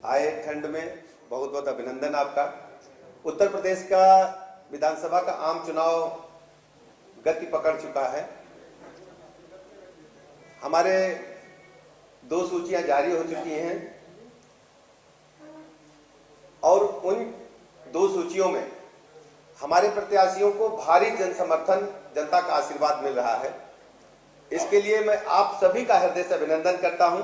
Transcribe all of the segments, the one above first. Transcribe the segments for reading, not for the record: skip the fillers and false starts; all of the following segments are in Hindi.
आए ठंड में बहुत बहुत अभिनंदन आपका। उत्तर प्रदेश का विधानसभा का आम चुनाव गति पकड़ चुका है। हमारे 2 सूचियां जारी हो चुकी हैं और उन 2 सूचियों में हमारे प्रत्याशियों को भारी जनसमर्थन, जनता का आशीर्वाद मिल रहा है। इसके लिए मैं आप सभी का हृदय से अभिनंदन करता हूं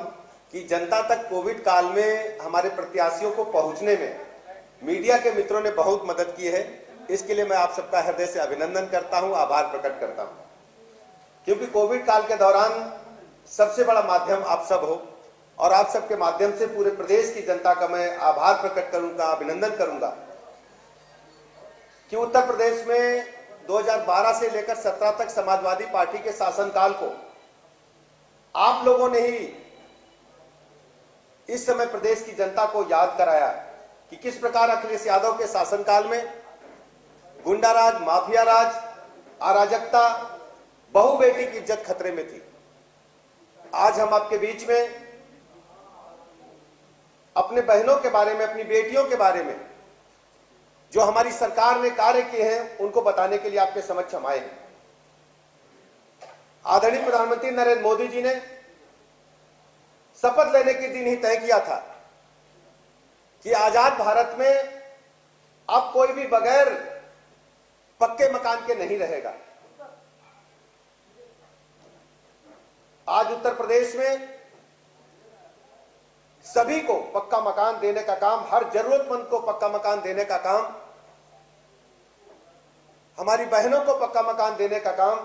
कि जनता तक कोविड काल में हमारे प्रत्याशियों को पहुंचने में मीडिया के मित्रों ने बहुत मदद की है। इसके लिए मैं आप सबका हृदय से अभिनंदन करता हूं, आभार प्रकट करता हूं, क्योंकि कोविड काल के दौरान सबसे बड़ा माध्यम आप सब हो और आप सबके माध्यम से पूरे प्रदेश की जनता का मैं आभार प्रकट करूंगा, अभिनंदन करूंगा कि उत्तर प्रदेश में 2012 से लेकर 17 तक समाजवादी पार्टी के शासनकाल को आप लोगों ने ही इस समय प्रदेश की जनता को याद कराया कि किस प्रकार अखिलेश यादव के शासनकाल में गुंडाराज, माफिया राज, अराजकता, बहु बेटी की इज्जत खतरे में थी। आज हम आपके बीच में अपने बहनों के बारे में, अपनी बेटियों के बारे में जो हमारी सरकार ने कार्य किए हैं उनको बताने के लिए आपके समक्ष हम आए हैं। आदरणीय प्रधानमंत्री नरेंद्र मोदी जी ने शपथ लेने के दिन ही तय किया था कि आजाद भारत में अब कोई भी बगैर पक्के मकान के नहीं रहेगा। आज उत्तर प्रदेश में सभी को पक्का मकान देने का काम, हर जरूरतमंद को पक्का मकान देने का काम, हमारी बहनों को पक्का मकान देने का काम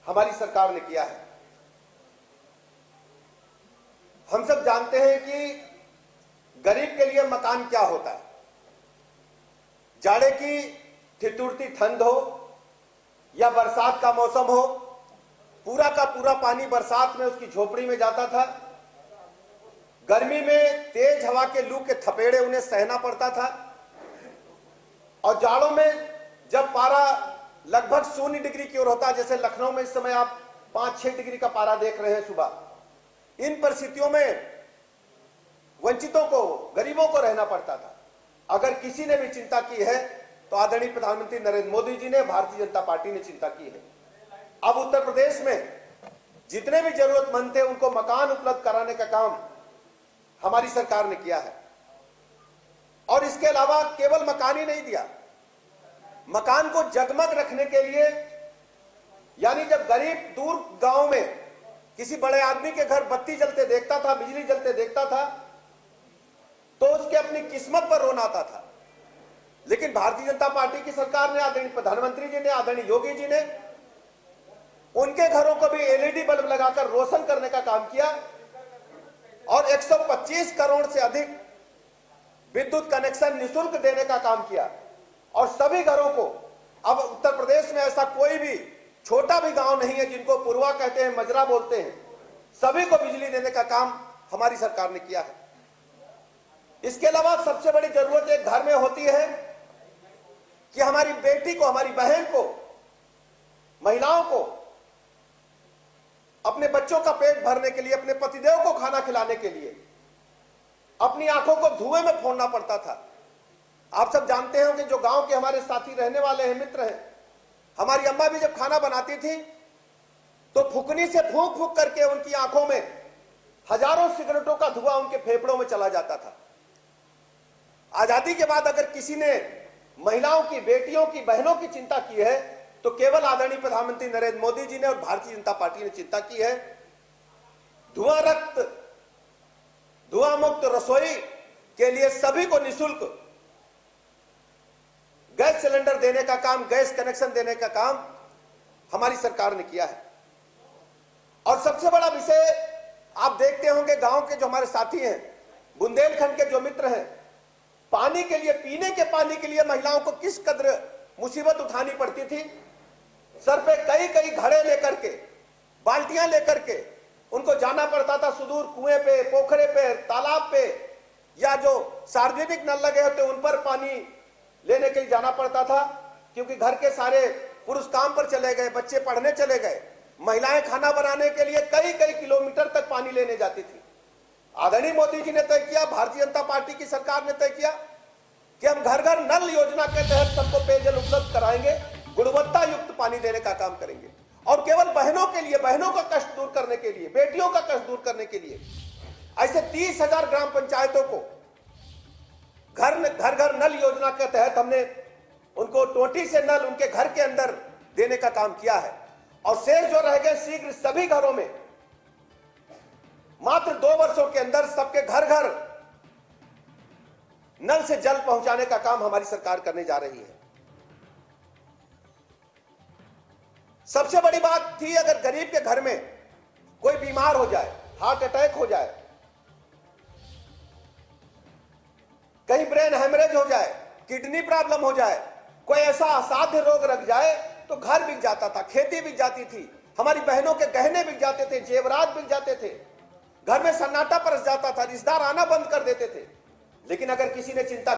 हमारी सरकार ने किया है। हम सब जानते हैं कि गरीब के लिए मकान क्या होता है। जाड़े की ठिठुरती ठंड हो या बरसात का मौसम हो, पूरा का पूरा पानी बरसात में उसकी झोपड़ी में जाता था। गर्मी में तेज हवा के लू के थपेड़े उन्हें सहना पड़ता था और जाड़ों में जब पारा लगभग 0 डिग्री की ओर होता, जैसे लखनऊ में इस समय आप 5-6 डिग्री का पारा देख रहे हैं सुबह, इन परिस्थितियों में वंचितों को, गरीबों को रहना पड़ता था। अगर किसी ने भी चिंता की है तो आदरणीय प्रधानमंत्री नरेंद्र मोदी जी ने, भारतीय जनता पार्टी ने चिंता की है। अब उत्तर प्रदेश में जितने भी जरूरतमंद थे उनको मकान उपलब्ध कराने का काम हमारी सरकार ने किया है। और इसके अलावा केवल मकान ही नहीं दिया, मकान को जगमग रखने के लिए, यानी जब गरीब दूर गांव में किसी बड़े आदमी के घर बत्ती जलते देखता था, बिजली जलते देखता था, तो उसके अपनी किस्मत पर रोना आता था। लेकिन भारतीय जनता पार्टी की सरकार ने, आदरणीय प्रधानमंत्री जी ने, आदरणीय योगी जी ने उनके घरों को भी एलईडी बल्ब लगाकर रोशन करने का काम किया और 125 करोड़ से अधिक विद्युत कनेक्शन निःशुल्क देने का काम किया। और सभी घरों को, अब उत्तर प्रदेश में ऐसा कोई भी छोटा भी गांव नहीं है जिनको पुरवा कहते हैं, मजरा बोलते हैं, सभी को बिजली देने का काम हमारी सरकार ने किया है। इसके अलावा सबसे बड़ी जरूरत एक घर में होती है कि हमारी बेटी को, हमारी बहन को, महिलाओं को अपने बच्चों का पेट भरने के लिए, अपने पतिदेव को खाना खिलाने के लिए अपनी आंखों को धुएं में फोड़ना पड़ता था। आप सब जानते हो कि जो गांव के हमारे साथी रहने वाले हैं, मित्र हैं, हमारी अम्मा भी जब खाना बनाती थी तो फुकनी से फूंक फूंक करके उनकी आंखों में हजारों सिगरेटों का धुआं उनके फेफड़ों में चला जाता था। आजादी के बाद अगर किसी ने महिलाओं की, बेटियों की, बहनों की चिंता की है तो केवल आदरणीय प्रधानमंत्री नरेंद्र मोदी जी ने और भारतीय जनता पार्टी ने चिंता की है। धुआं रक्त, धुआं मुक्त रसोई के लिए सभी को निःशुल्क गैस सिलेंडर देने का काम, गैस कनेक्शन देने का काम हमारी सरकार ने किया है। और सबसे बड़ा विषय आप देखते होंगे, गांव के जो हमारे साथी हैं, बुंदेलखंड के जो मित्र हैं, पानी के लिए, पीने के पानी के लिए महिलाओं को किस कदर मुसीबत उठानी पड़ती थी। सर पे कई कई घड़े लेकर के, बाल्टियां लेकर के उनको जाना पड़ता था सुदूर कुएं पे, पोखरे पे, तालाब पे, या जो सार्वजनिक नल लगे होते उन पर पानी लेने के लिए जाना पड़ता था, क्योंकि घर के सारे पुरुष काम पर चले गए, बच्चे पढ़ने चले गए, महिलाएं खाना बनाने के लिए कई कई किलोमीटर तक पानी लेने जाती थी। आदरणीय मोदी जी ने तय किया, भारतीय जनता पार्टी की सरकार ने तय किया कि हम घर घर नल योजना के तहत सबको पेयजल उपलब्ध कराएंगे, गुणवत्ता युक्त पानी देने का काम करेंगे। और केवल बहनों के लिए, बहनों का कष्ट दूर करने के लिए, बेटियों का कष्ट दूर करने के लिए ऐसे 30,000 ग्राम पंचायतों को घर घर नल योजना के तहत हमने उनको टोटी से नल उनके घर के अंदर देने का काम किया है। और शेष जो रह गए, शीघ्र सभी घरों में मात्र 2 वर्षों के अंदर सबके घर घर नल से जल पहुंचाने का काम हमारी सरकार करने जा रही है। सबसे बड़ी बात थी, अगर गरीब के घर में कोई बीमार हो जाए, हार्ट अटैक हो जाए, कहीं ब्रेन हेमरेज हो जाए, किडनी प्रॉब्लम हो जाए, कोई ऐसा असाध्य रोग रख जाए, तो घर बिक जाता था, खेती बिक जाती थी, हमारी बहनों के गहने बिक जाते थे, जेवरात बिक जाते थे, घर में सन्नाटा परस जाता था, रिश्तेदार आना बंद कर देते थे। लेकिन अगर किसी ने चिंता